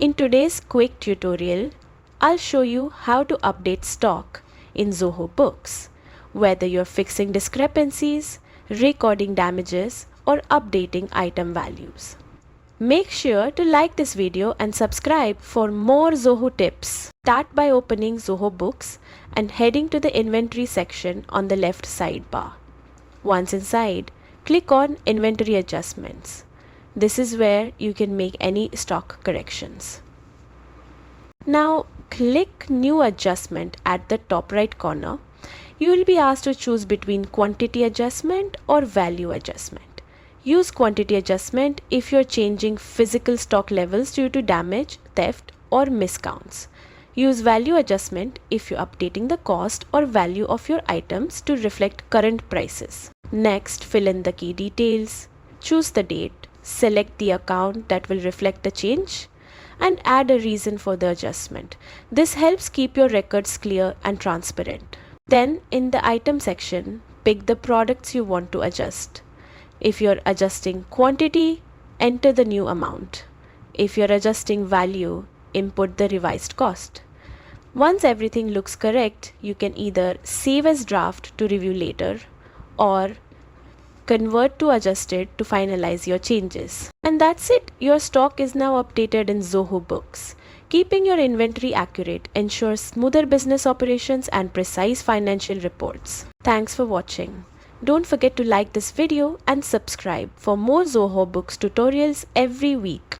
In today's quick tutorial, I'll show you how to update stock in Zoho Books, whether you're fixing discrepancies, recording damages, or updating item values. Make sure to like this video and subscribe for more Zoho tips. Start by opening Zoho Books and heading to the inventory section on the left sidebar. Once inside, click on Inventory Adjustments. This is where you can make any stock corrections. Now click New Adjustment at the top right corner. You will be asked to choose between Quantity Adjustment or Value Adjustment. Use Quantity Adjustment if you're changing physical stock levels due to damage, theft, or miscounts. Use Value Adjustment if you're updating the cost or value of your items to reflect current prices. Next, fill in the key details, choose the date, select the account that will reflect the change, and add a reason for the adjustment. This helps keep your records clear and transparent. Then, in the item section, pick the products you want to adjust. If you're adjusting quantity, enter the new amount. If you're adjusting value, input the revised cost. Once everything looks correct, you can either save as draft to review later or convert to adjusted to finalize your changes. And that's it. Your stock is now updated in Zoho Books. Keeping your inventory accurate ensures smoother business operations and precise financial reports. Thanks for watching. Don't forget to like this video and subscribe for more Zoho Books tutorials every week.